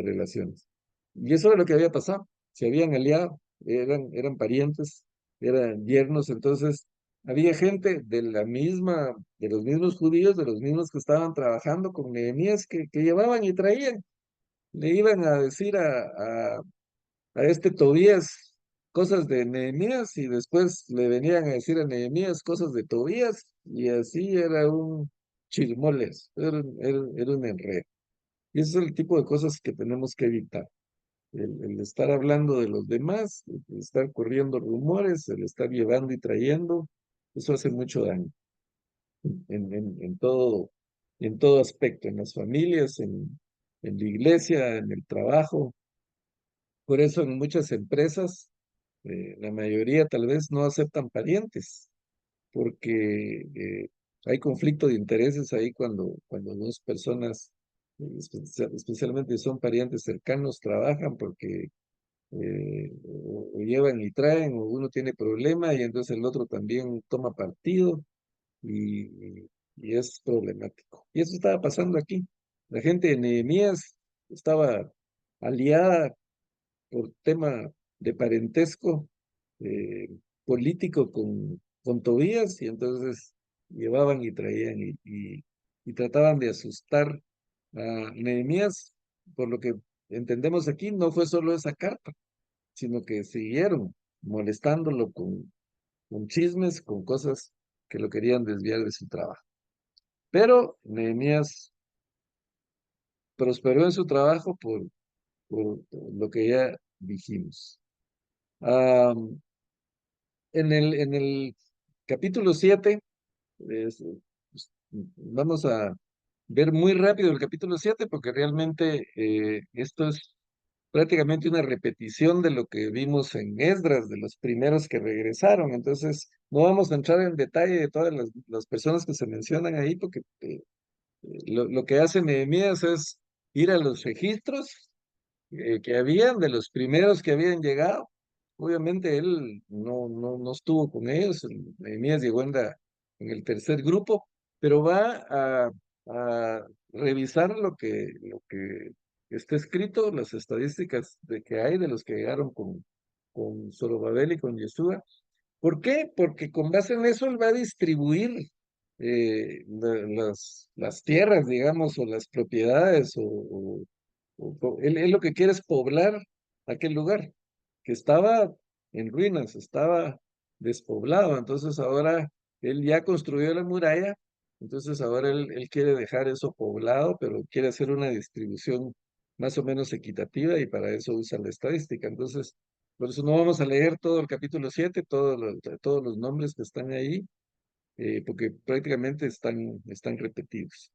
relaciones. Y eso es lo que había pasado. Se habían aliado, eran parientes, eran yernos, entonces había gente de la misma, de los mismos judíos, de los mismos que estaban trabajando con Nehemías, que llevaban y traían. Le iban a decir a este Tobías cosas de Nehemías y después le venían a decir a Nehemías cosas de Tobías y así era un chismoles, era un enredo. Y ese es el tipo de cosas que tenemos que evitar. El estar hablando de los demás, el estar corriendo rumores, el estar llevando y trayendo, eso hace mucho daño en todo aspecto, en las familias, en la iglesia, en el trabajo. Por eso en muchas empresas, la mayoría tal vez no aceptan parientes, porque hay conflicto de intereses ahí cuando dos personas, especialmente si son parientes cercanos, trabajan porque o llevan y traen, o uno tiene problema y entonces el otro también toma partido y es problemático. Y eso estaba pasando aquí. La gente de Nehemías estaba aliada por tema de parentesco eh, político con Tobías y entonces llevaban y traían y trataban de asustar a Nehemías. Por lo que entendemos aquí, no fue solo esa carta, sino que siguieron molestándolo con chismes, con cosas que lo querían desviar de su trabajo. Pero Nehemías prosperó en su trabajo por lo que ya dijimos. Ah, en el capítulo 7, pues, vamos a ver muy rápido el capítulo 7 porque realmente esto es prácticamente una repetición de lo que vimos en Esdras, de los primeros que regresaron. Entonces, no vamos a entrar en detalle de todas las personas que se mencionan ahí porque lo que hace Nehemías es ir a los registros que habían, de los primeros que habían llegado. Obviamente él no estuvo con ellos, Nehemías llegó en el tercer grupo, pero va a revisar lo que está escrito, las estadísticas de que hay de los que llegaron con Zorobabel y con Yeshua. ¿Por qué? Porque con base en eso él va a distribuir las tierras, digamos, o las propiedades, él lo que quiere es poblar aquel lugar que estaba en ruinas, estaba despoblado. Entonces ahora él ya construyó la muralla, entonces ahora él quiere dejar eso poblado, pero quiere hacer una distribución más o menos equitativa y para eso usa la estadística. Entonces, por eso no vamos a leer todo el capítulo 7 todos los nombres que están ahí, porque prácticamente están repetidos.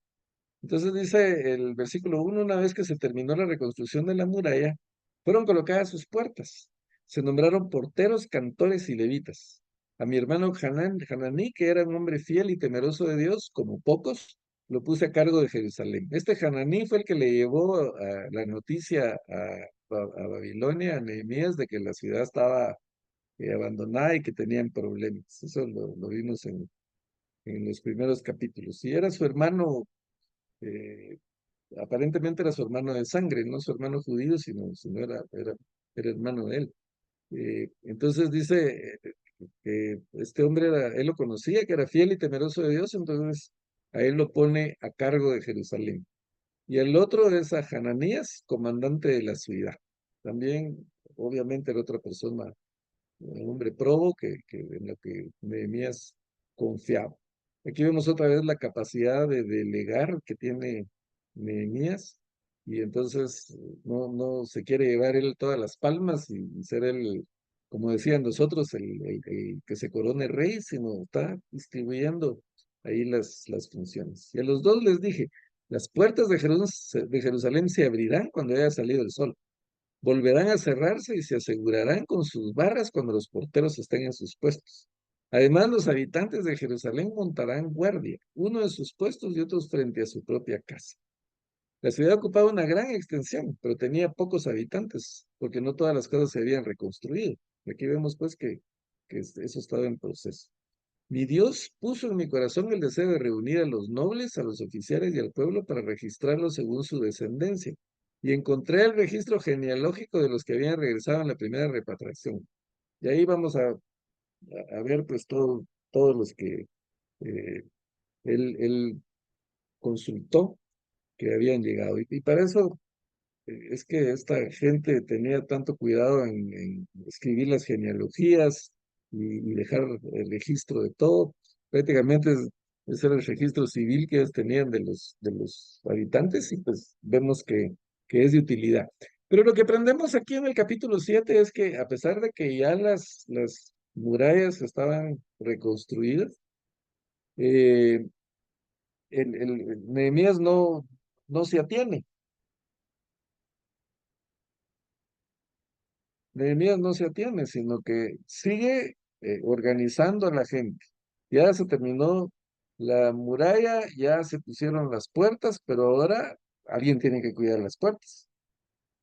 Entonces dice el versículo 1, una vez que se terminó la reconstrucción de la muralla, fueron colocadas sus puertas. Se nombraron porteros, cantores y levitas. A mi hermano Hananí, que era un hombre fiel y temeroso de Dios, como pocos, lo puse a cargo de Jerusalén. Este Hananí fue el que le llevó la noticia a Babilonia, a Nehemías, de que la ciudad estaba abandonada y que tenían problemas. Eso lo vimos en los primeros capítulos. Y era su hermano eh, aparentemente era su hermano de sangre, no su hermano judío, sino era hermano de él. Entonces dice que este hombre él lo conocía, que era fiel y temeroso de Dios, entonces a él lo pone a cargo de Jerusalén. Y el otro es a Hananías, comandante de la ciudad. También, obviamente, era otra persona, un hombre probo en lo que Nehemías confiaba. Aquí vemos otra vez la capacidad de delegar que tiene Nehemías y entonces no se quiere llevar él todas las palmas y ser él, como decían nosotros, el que se corone rey, sino está distribuyendo ahí las funciones. Y a los dos les dije, Las puertas de Jerusalén se abrirán cuando haya salido el sol. Volverán a cerrarse y se asegurarán con sus barras cuando los porteros estén en sus puestos. Además, los habitantes de Jerusalén montarán guardia, uno en sus puestos y otros frente a su propia casa. La ciudad ocupaba una gran extensión, pero tenía pocos habitantes, porque no todas las casas se habían reconstruido. Aquí vemos pues que eso estaba en proceso. Mi Dios puso en mi corazón el deseo de reunir a los nobles, a los oficiales y al pueblo para registrarlos según su descendencia. Y encontré el registro genealógico de los que habían regresado en la primera repatriación. Y ahí vamos a ver pues todos los que eh, él consultó que habían llegado. Y para eso es que esta gente tenía tanto cuidado en escribir las genealogías y dejar el registro de todo. Prácticamente ese era el registro civil que ellos tenían de los habitantes y pues vemos que es de utilidad. Pero lo que aprendemos aquí en el capítulo 7 es que a pesar de que ya las murallas estaban reconstruidas, eh, Nehemías no se atiene. Nehemías no se atiene, sino que sigue organizando a la gente. Ya se terminó la muralla, ya se pusieron las puertas, pero ahora alguien tiene que cuidar las puertas.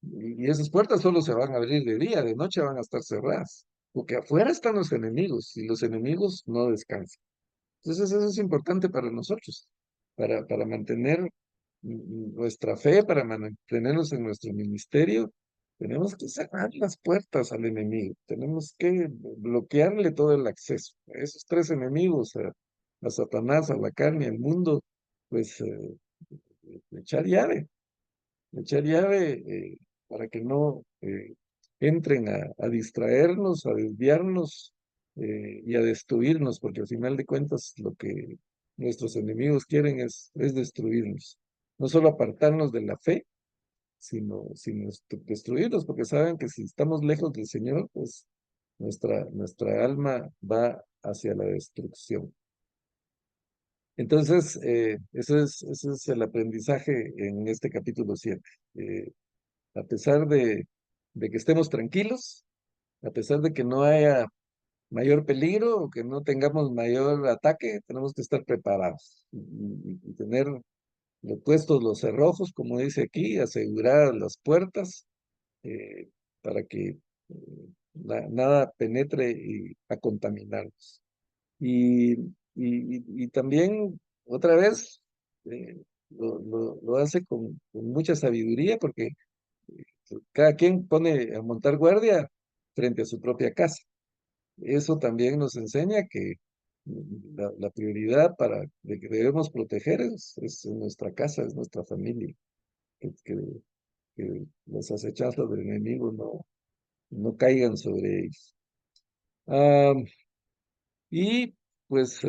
Y esas puertas solo se van a abrir de día, de noche van a estar cerradas, porque afuera están los enemigos y los enemigos no descansan. Entonces eso es importante para nosotros, para mantener nuestra fe, para mantenernos en nuestro ministerio. Tenemos que cerrar las puertas al enemigo, tenemos que bloquearle todo el acceso. A esos tres enemigos, a Satanás, a la carne, al mundo, pues echar llave, echar llave para que no entren a distraernos, a desviarnos y a destruirnos, porque al final de cuentas lo que nuestros enemigos quieren es destruirnos. No solo apartarnos de la fe, sino destruirnos, porque saben que si estamos lejos del Señor, pues nuestra alma va hacia la destrucción. Entonces, ese es el aprendizaje en este capítulo 7. A pesar de que estemos tranquilos, a pesar de que no haya mayor peligro o que no tengamos mayor ataque, tenemos que estar preparados y tener puestos los cerrojos, como dice aquí, asegurar las puertas eh, para que nada penetre a contaminarnos. Y también, otra vez, lo hace con mucha sabiduría porque cada quien pone a montar guardia frente a su propia casa. Eso también nos enseña que la prioridad de que debemos proteger es nuestra casa, es nuestra familia, que las acechanzas del enemigo no caigan sobre ellos. Ah, y pues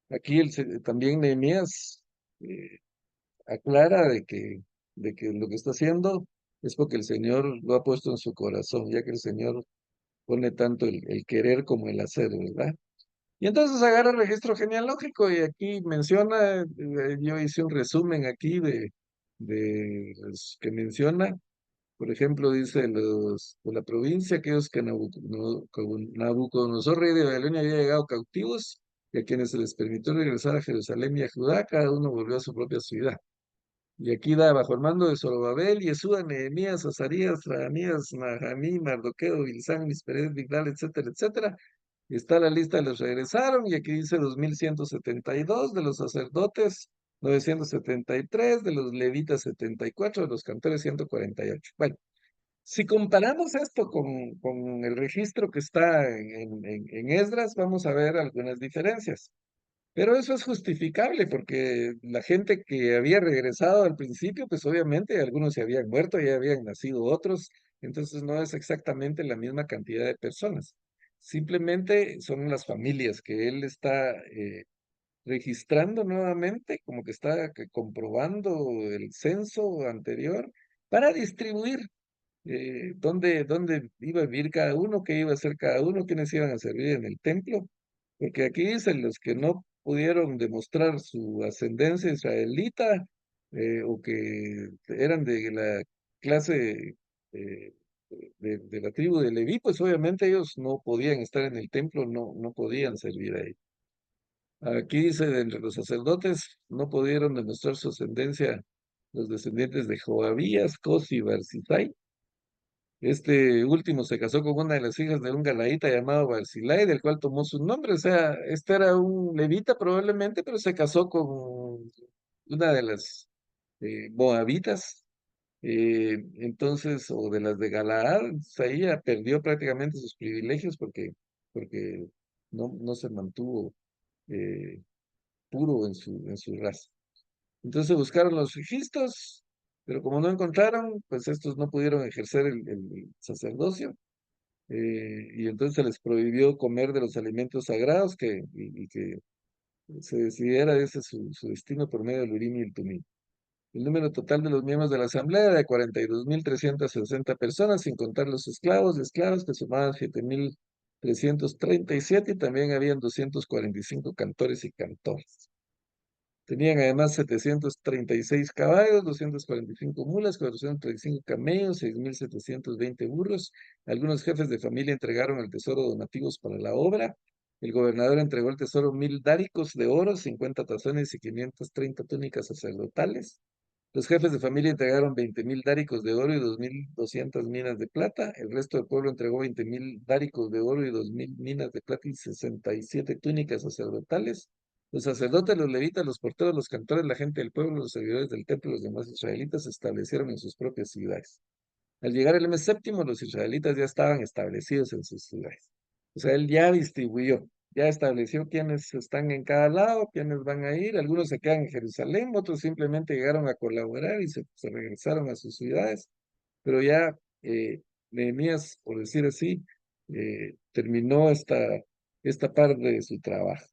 aquí también Nehemías aclara de que lo que está haciendo es porque el Señor lo ha puesto en su corazón, ya que el Señor pone tanto el querer como el hacer, ¿verdad? Y entonces agarra el registro genealógico y aquí menciona, yo hice un resumen aquí de los que menciona. Por ejemplo, dice de la provincia, aquellos que Nabucodonosor, rey de Babilonia, había llegado cautivos, y a quienes se les permitió regresar a Jerusalén y a Judá, cada uno volvió a su propia ciudad. Y aquí da bajo el mando de Zorobabel, Yesúa, Nehemías, Azarías, Rahamías, Nahaní, Mardoqueo, Bilsán, Misperet, Bigdal, etcétera, etcétera. Y está la lista de los regresaron, y aquí dice 2172 de los sacerdotes, 973 de los levitas, 74 de los cantores, 148. Bueno, si comparamos esto con el registro que está en Esdras, vamos a ver algunas diferencias. Pero eso es justificable porque la gente que había regresado al principio, pues obviamente algunos se habían muerto, ya habían nacido otros, entonces no es exactamente la misma cantidad de personas. Simplemente son las familias que él está registrando nuevamente, como que está comprobando el censo anterior para distribuir dónde iba a vivir cada uno, qué iba a hacer cada uno, quiénes iban a servir en el templo. Porque aquí dicen los que no pudieron demostrar su ascendencia israelita, o que eran de la clase eh, de la tribu de Leví, pues obviamente ellos no podían estar en el templo, no podían servir ahí. Aquí dice, de entre los sacerdotes no pudieron demostrar su ascendencia los descendientes de Joabías, Cos y Barzillai. Este último se casó con una de las hijas de un galaíta llamado Barzillai, del cual tomó su nombre. O sea, este era un levita probablemente, pero se casó con una de las moabitas. Entonces, o de las de Galaad, pues ahí ya perdió prácticamente sus privilegios porque no se mantuvo eh, puro en su raza. Entonces buscaron los registros, pero como no encontraron, pues estos no pudieron ejercer el sacerdocio, y entonces se les prohibió comer de los alimentos sagrados y que se decidiera ese su destino por medio del Urim y el Tumim. El número total de los miembros de la asamblea era de 42.360 personas, sin contar los esclavos y esclavas, que sumaban 7.337, y también habían 245 cantores y cantoras. Tenían además 736 caballos, 245 mulas, 435 camellos, 6.720 burros. Algunos jefes de familia entregaron el tesoro donativos para la obra. El gobernador entregó el tesoro 1.000 dáricos de oro, 50 tazones y 530 túnicas sacerdotales. Los jefes de familia entregaron 20.000 dáricos de oro y 2.200 minas de plata. El resto del pueblo entregó 20.000 dáricos de oro y 2.000 minas de plata y 67 túnicas sacerdotales. Los sacerdotes, los levitas, los porteros, los cantores, la gente del pueblo, los servidores del templo y los demás israelitas se establecieron en sus propias ciudades. Al llegar el mes séptimo, los israelitas ya estaban establecidos en sus ciudades. O sea, él ya distribuyó, ya estableció quiénes están en cada lado, quiénes van a ir. Algunos se quedan en Jerusalén, otros simplemente llegaron a colaborar y se regresaron a sus ciudades. Pero ya Nehemías, por decir así, terminó esta parte de su trabajo.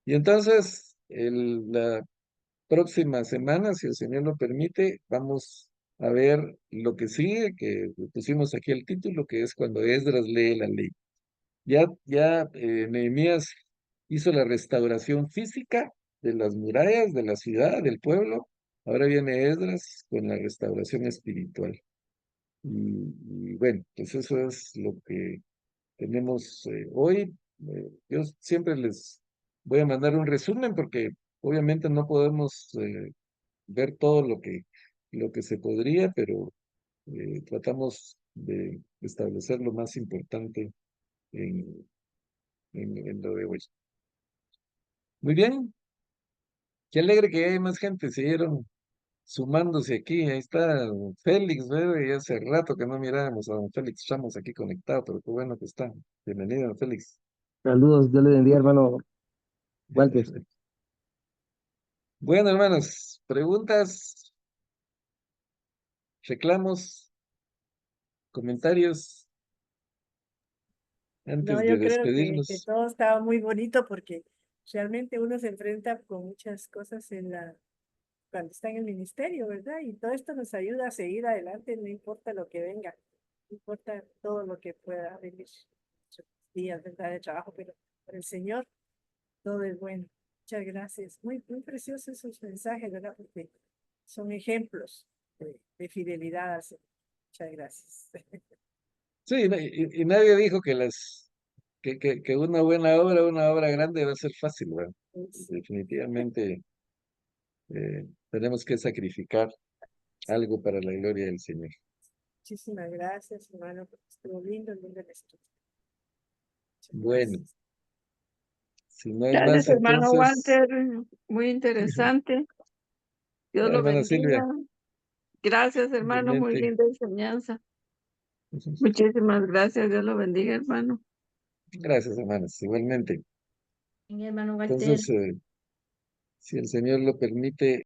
Y entonces, la próxima semana, si el Señor lo permite, vamos a ver lo que sigue, que le pusimos aquí el título, que es cuando Esdras lee la ley. Ya Nehemías hizo la restauración física de las murallas, de la ciudad, del pueblo. Ahora viene Esdras con la restauración espiritual. Y bueno, pues eso es lo que tenemos hoy. Yo siempre les voy a mandar un resumen porque obviamente no podemos ver todo lo que se podría, pero tratamos de establecer lo más importante en, en lo de hoy. Muy bien, qué alegre que hay más gente, siguieron sumándose aquí. Ahí está don Félix, ¿verdad? Y hace rato que no mirábamos a don Félix, estamos aquí conectados, pero qué bueno que está. Bienvenido, don Félix. Saludos, Dios le bendiga, hermano Walter. Bueno, hermanos, preguntas, reclamos, comentarios No, antes de yo creo que despedirnos. todo estaba muy bonito porque realmente uno se enfrenta con muchas cosas cuando está en el ministerio, ¿verdad? Y todo esto nos ayuda a seguir adelante, no importa lo que venga, no importa todo lo que pueda venir, muchos días, ¿verdad? De trabajo, pero por el Señor todo es bueno. Muchas gracias. Muy, muy preciosos esos mensajes, ¿verdad? Porque son ejemplos de fidelidad al Señor. Muchas gracias. Sí, y nadie dijo que una obra grande va a ser fácil, ¿verdad? Definitivamente tenemos que sacrificar algo para la gloria del Señor. Muchísimas gracias, hermano, porque estuvo lindo, lindo el estudio. Muchas Bueno, gracias. si no hay Gracias, más, hermano entonces, Walter. Muy interesante. Dios lo hermana Silvia, bendiga. Gracias, hermano. Muy igualmente. linda enseñanza. Muchísimas gracias. Dios lo bendiga, hermano. Gracias, hermanas, igualmente. Mi hermano Walter. Entonces, si el Señor lo permite,